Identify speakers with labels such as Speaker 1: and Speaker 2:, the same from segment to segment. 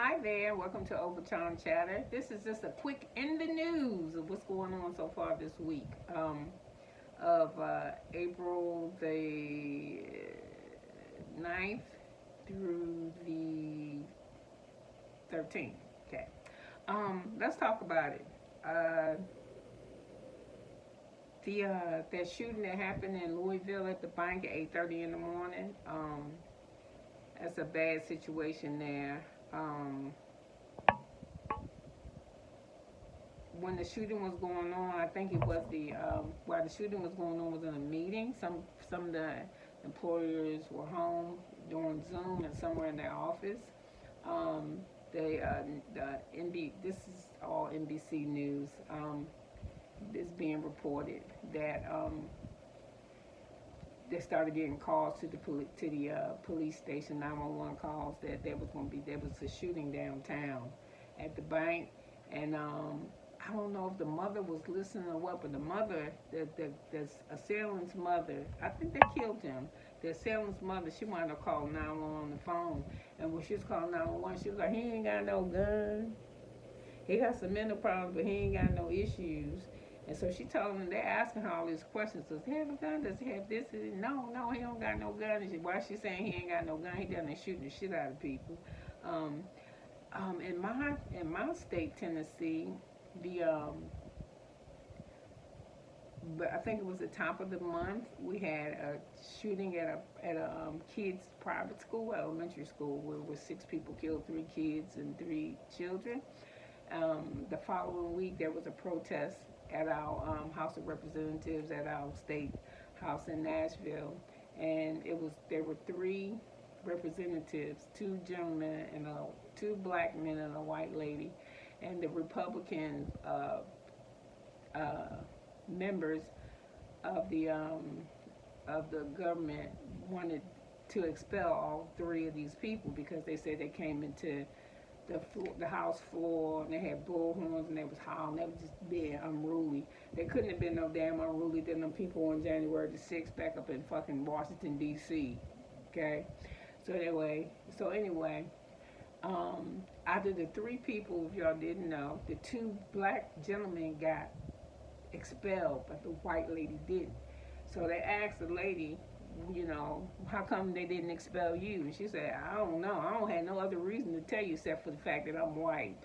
Speaker 1: Hi there, welcome to Overtime Chatter. This is just a quick in the news of what's going on so far this week of April the 9th through the 13th. Okay, let's talk about it. That shooting that happened in Louisville at the bank at 8:30 in the morning. That's a bad situation there. When the shooting was going on, I think it was while the shooting was going on was in a meeting. Some of the employers were home doing Zoom and somewhere in their office. They this is all NBC News. It's being reported that they started getting calls to the police station, 911 calls that there was a shooting downtown at the bank, and I don't know if the mother was listening or what, but the mother, the assailant's mother, I think they killed him. The assailant's mother, she wanted to call 911 on the phone, and when she was calling 911, she was like, "He ain't got no gun. He got some mental problems, but he ain't got no issues." And so she told them, they're asking her all these questions. Does he have a gun? Does he have this? No, he don't got no gun. And why is she saying he ain't got no gun? He doesn't shooting the shit out of people. Um, in my state, Tennessee, the but I think it was the top of the month. We had a shooting at a kids private school, elementary school, where was 6 people killed, 3 kids and 3 children. The following week, there was a protest at our House of Representatives at our state house in Nashville, and there were 3 representatives, 2 gentlemen and 2 black men and a white lady, and the Republican members of the government wanted to expel all 3 of these people because they said they came into the house floor and they had bullhorns and they was howling. They was just being unruly. They couldn't have been no damn unruly than them people on January the 6th back up in fucking Washington D.C. Okay, so anyway, out of the 3 people, if y'all didn't know, the 2 black gentlemen got expelled, but the white lady didn't. So they asked the lady, how come they didn't expel you? And she said, I don't know. I don't have no other reason to tell you except for the fact that I'm white.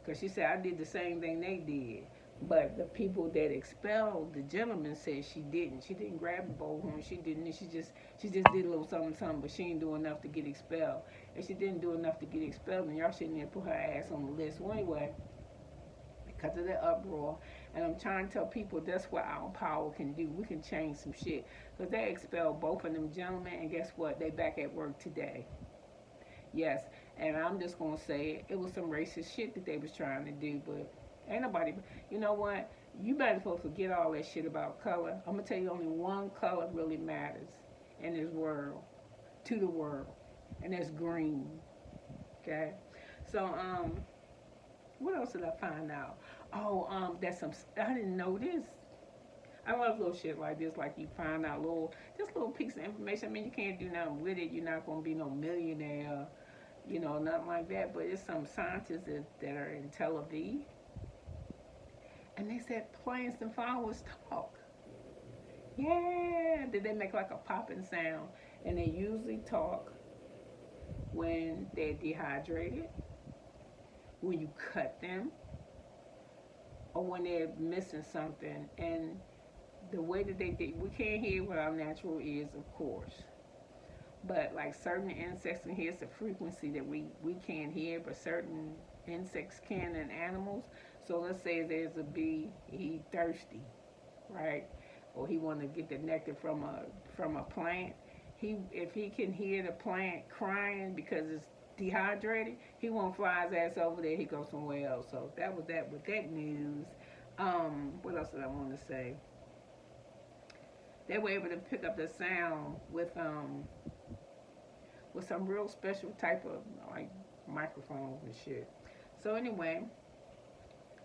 Speaker 1: Because she said, I did the same thing they did. But the people that expelled the gentleman said she didn't. She didn't grab the bullhorn. She didn't. She just did a little something, something, but she didn't do enough to get expelled. And she didn't do enough to get expelled, and y'all shouldn't even put her ass on the list. Well, anyway, because of the uproar. And I'm trying to tell people that's what our power can do. We can change some shit. Because they expelled both of them gentlemen, and guess what? They back at work today. Yes, and I'm just going to say it was some racist shit that they was trying to do, but ain't nobody, you know what? You better supposed to forget all that shit about color. I'm going to tell you only one color really matters in this world, to the world, and that's green. Okay? So, what else did I find out? Oh, I didn't know this. I love little shit like this, like you find out just little piece of information. I mean, you can't do nothing with it. You're not going to be no millionaire, nothing like that. But it's some scientists that are in Tel Aviv, and they said plants and flowers talk. Yeah, did they make like a popping sound? And they usually talk when they're dehydrated, when you cut them, or when they're missing something. And the way that we can't hear with our natural ears, of course. But like certain insects can hear, it's a frequency that we can't hear, but certain insects can, and animals. So let's say there's a bee, he thirsty, right? Or he want to get the nectar from a plant. If he can hear the plant crying because it's dehydrated, he won't fly his ass over there. He goes somewhere else. So that was that with that news. What else did I want to say? They were able to pick up the sound with some real special type of like microphones and shit. So anyway,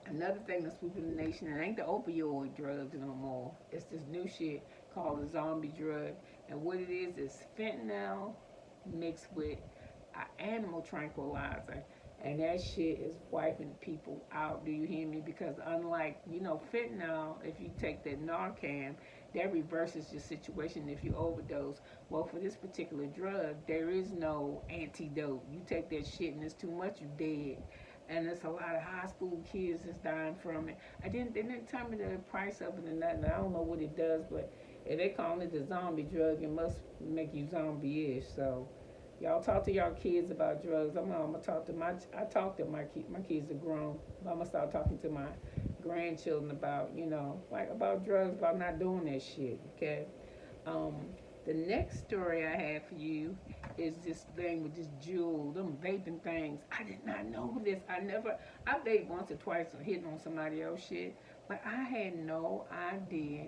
Speaker 1: another thing that's sweeping the nation, it ain't the opioid drugs no more. It's this new shit called the zombie drug, and what it is fentanyl mixed with an animal tranquilizer. And that shit is wiping people out. Do you hear me? Because unlike, fentanyl, if you take that Narcan, that reverses your situation if you overdose. Well, for this particular drug, there is no antidote. You take that shit and it's too much, you dead. And there's a lot of high school kids that's dying from it. They didn't tell me the price of it or nothing. I don't know what it does, but if they call it the zombie drug, it must make you zombie-ish. So y'all talk to y'all kids about drugs. I'm gonna talk to I talk to my kids. My kids are grown, but I'm gonna start talking to my grandchildren about, like about drugs, about not doing that shit. Okay. Um, the next story I have for you is this thing with this Juul, them vaping things. I did not know this. I vaped once or twice hitting on somebody else shit, but I had no idea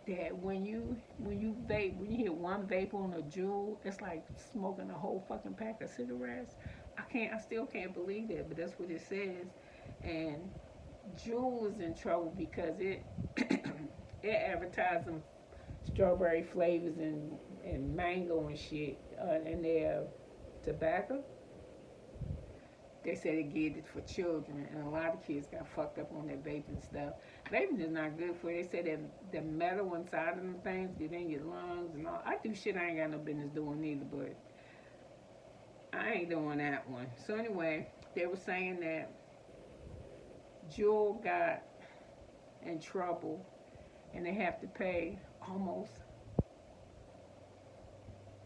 Speaker 1: that when you hit one vape on a Juul, it's like smoking a whole fucking pack of cigarettes. I still can't believe that, but that's what it says. And Juul is in trouble because it advertising strawberry flavors and mango and shit in their tobacco. They said it get it for children, and a lot of kids got fucked up on that vaping stuff. Vaping is not good for you. They said that the metal inside of them things get in your lungs and all. I do shit I ain't got no business doing either, but I ain't doing that one. So anyway, they were saying that Juul got in trouble, and they have to pay almost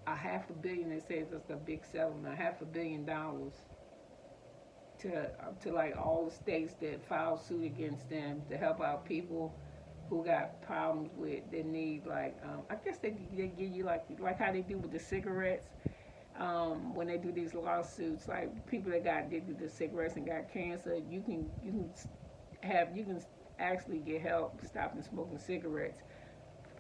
Speaker 1: a $500 million. They say it's a big settlement, $500 million to like all the states that filed suit against them to help out people who got problems with their need. Like I guess they give you like how they do with the cigarettes. When they do these lawsuits, like people that do the cigarettes and got cancer, you can actually get help stopping smoking cigarettes.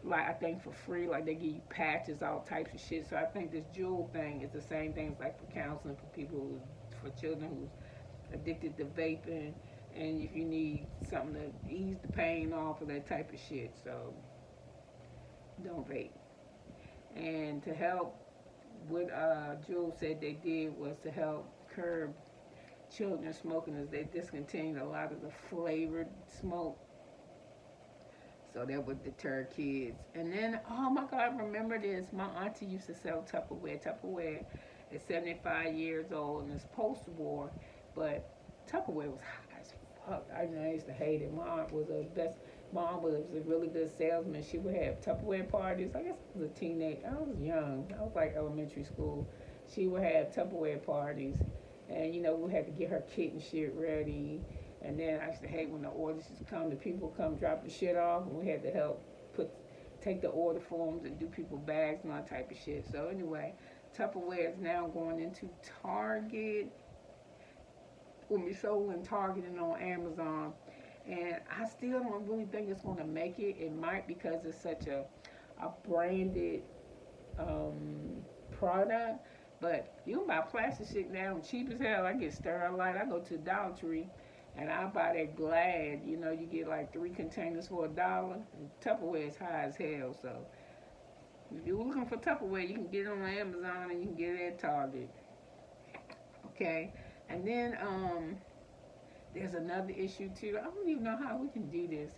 Speaker 1: Like I think for free, like they give you patches, all types of shit. So I think this Juul thing is the same thing as like for counseling for people for children who's addicted to vaping, and if you need something to ease the pain off of that type of shit. So don't vape. And to help, what Juul said they did was to help curb children smoking, as they discontinued a lot of the flavored smoke, so that would deter kids. And then, oh my God, remember this? My auntie used to sell Tupperware. Tupperware is 75 years old and it's post-war, but Tupperware was high as fuck. I used to hate it. Mom was a really good salesman. She would have Tupperware parties. I guess I was a teenager. I was young. I was like elementary school. She would have Tupperware parties, and we had to get her kit and shit ready. And then I used to hate when the orders used to come. The people come drop the shit off, and we had to help take the order forms and do people bags and all type of shit. So anyway, Tupperware is now going into Target. Will be sold in Target and on Amazon. And I still don't really think it's going to make it. It might, because it's such a branded product. But you can buy plastic shit now cheap as hell. I get Sterilite. I go to Dollar Tree and I buy that Glad. You get like 3 containers for $1. And Tupperware is high as hell. So if you're looking for Tupperware, you can get it on Amazon and you can get it at Target. Okay. And then there's another issue too. I don't even know how we can do this.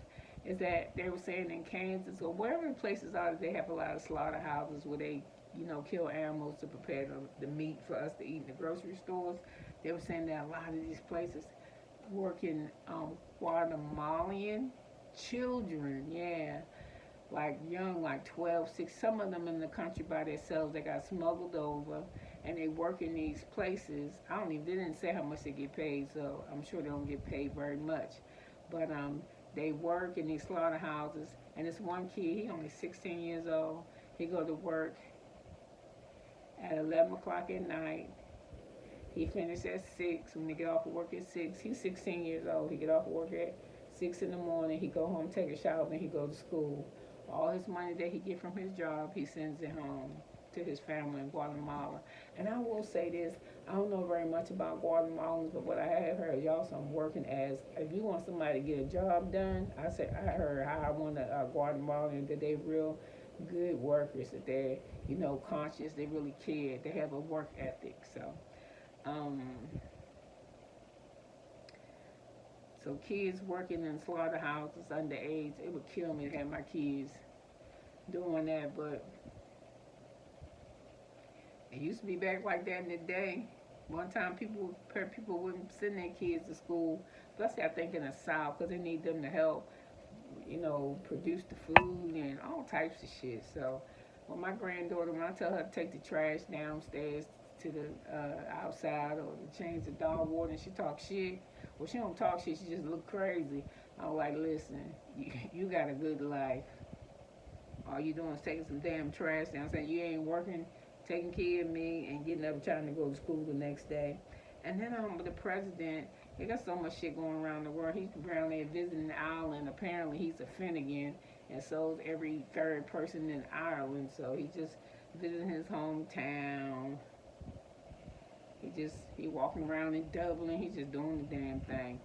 Speaker 1: Is that they were saying in Kansas or wherever the places are, they have a lot of slaughterhouses where they, kill animals to prepare the meat for us to eat in the grocery stores. They were saying that a lot of these places working Guatemalan children, yeah, like young, like 12, 6. Some of them in the country by themselves. They got smuggled over, and they work in these places. They didn't say how much they get paid, so I'm sure they don't get paid very much. But they work in these slaughterhouses, and this one kid, he only 16 years old. He go to work at 11 o'clock at night. He finished at 6. When he get off of work at 6, he's 16 years old. He get off of work at 6 in the morning. He go home, take a shower, then he go to school. All his money that he get from his job, he sends it home to his family in Guatemala. And I will say this, I don't know very much about Guatemalans, but what I have heard, y'all some working as, if you want somebody to get a job done, I heard how I want a Guatemalan, that they real good workers, that they're, conscious, they really care, they have a work ethic. So Um, so kids working in slaughterhouses underage, it would kill me to have my kids doing that. But it used to be back like that in the day. One time people wouldn't send their kids to school, especially I think in the South, because they need them to help, produce the food and all types of shit. So when my granddaughter, when I tell her to take the trash downstairs to the outside or to change the dog water and she talks shit, well, she don't talk shit, she just look crazy. I'm like, listen, you got a good life. All you doing is taking some damn trash down. I'm saying you ain't working, taking care of me, and getting up trying to go to school the next day. And then the president, he got so much shit going around the world. He's around there visiting the island. Apparently, he's a Finnegan, and so is every third person in Ireland. So he just visiting his hometown. He walking around in Dublin. He's just doing the damn thing.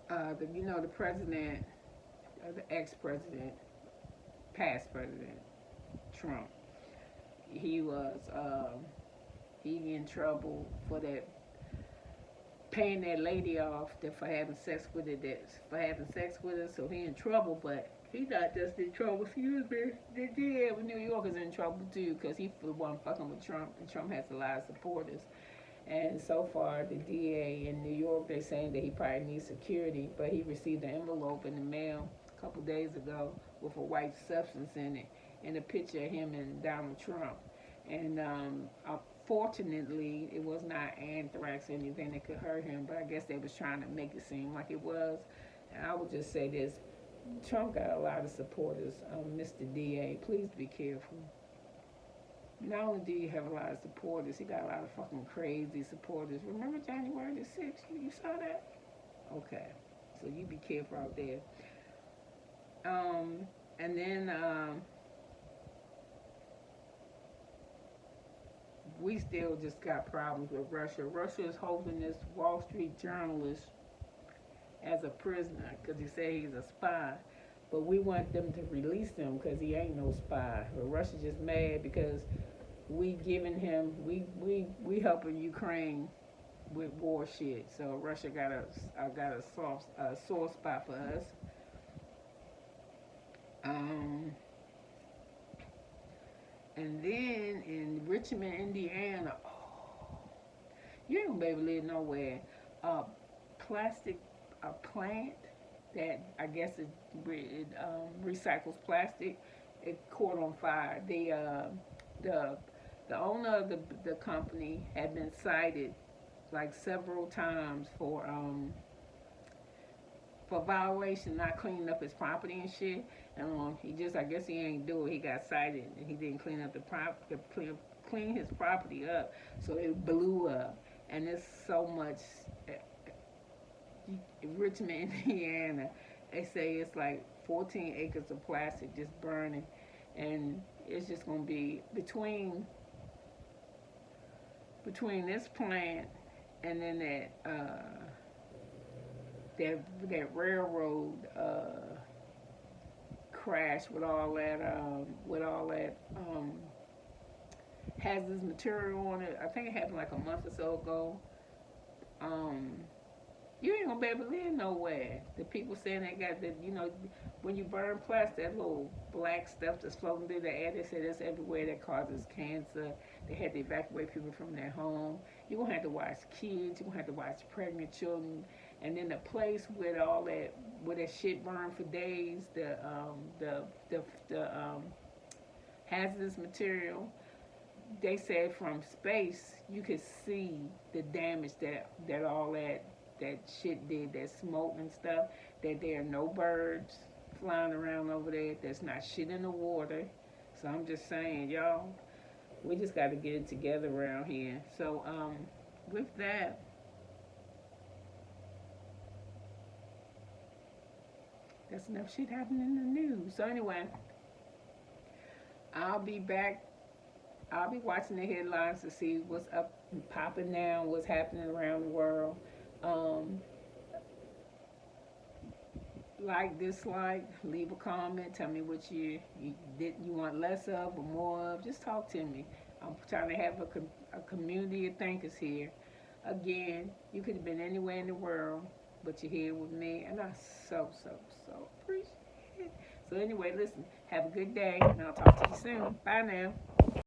Speaker 1: The president, the ex-president, past president Trump, he was he in trouble for that paying that lady off for having sex with her. So he in trouble, but he not just in trouble. Excuse me. The DA of New York is in trouble too because he the one fucking with Trump, and Trump has a lot of supporters. And so far, the DA in New York, they're saying that he probably needs security, but he received an envelope in the mail a couple days ago with a white substance in it and a picture of him and Donald Trump. And fortunately, it was not anthrax or anything that could hurt him, but I guess they was trying to make it seem like it was. And I would just say this, Trump got a lot of supporters. Mr. DA, please be careful. Not only do you have a lot of supporters, he got a lot of fucking crazy supporters. Remember January the 6th? You saw that? Okay. So you be careful out there. And then we still just got problems with Russia. Russia is holding this Wall Street journalist as a prisoner because he said he's a spy. But we want them to release him because he ain't no spy. But Russia's just mad because we helping Ukraine with war shit. So Russia got a sore spot for us. And then in Richmond, Indiana, you ain't gonna be able to live nowhere. A plant that I guess it recycles plastic, it caught on fire. The owner of the company had been cited like several times for violation, not cleaning up his property and shit. And I guess he ain't do it. He got cited and he didn't clean up clean his property up, so it blew up. And there's so much. Richmond, Indiana, they say it's like 14 acres of plastic just burning, and it's just gonna be between this plant and then that railroad crash with all that hazardous material on it. I think it happened like a month or so ago. You ain't gonna be able to live nowhere. The people saying they got that, when you burn plastic, that little black stuff that's floating through the air, they say that's everywhere, that causes cancer. They had to evacuate people from their home. You're gonna have to watch kids, you're gonna have to watch pregnant children, and then the place where that shit burned for days, the hazardous material, they said from space you could see the damage that all that shit did, that smoke and stuff, that there are no birds flying around over there, there's not shit in the water. So I'm just saying, y'all, we just got to get it together around here. So with that, that's enough shit happening in the news. So anyway, I'll be back. I'll be watching the headlines to see what's up and popping down, what's happening around the world. Like, dislike, leave a comment, tell me what you want less of or more of. Just talk to me. I'm trying to have a community of thinkers here. Again, you could have been anywhere in the world, but you're here with me, and I so appreciate it. So anyway, listen, have a good day, and I'll talk to you soon. Bye now.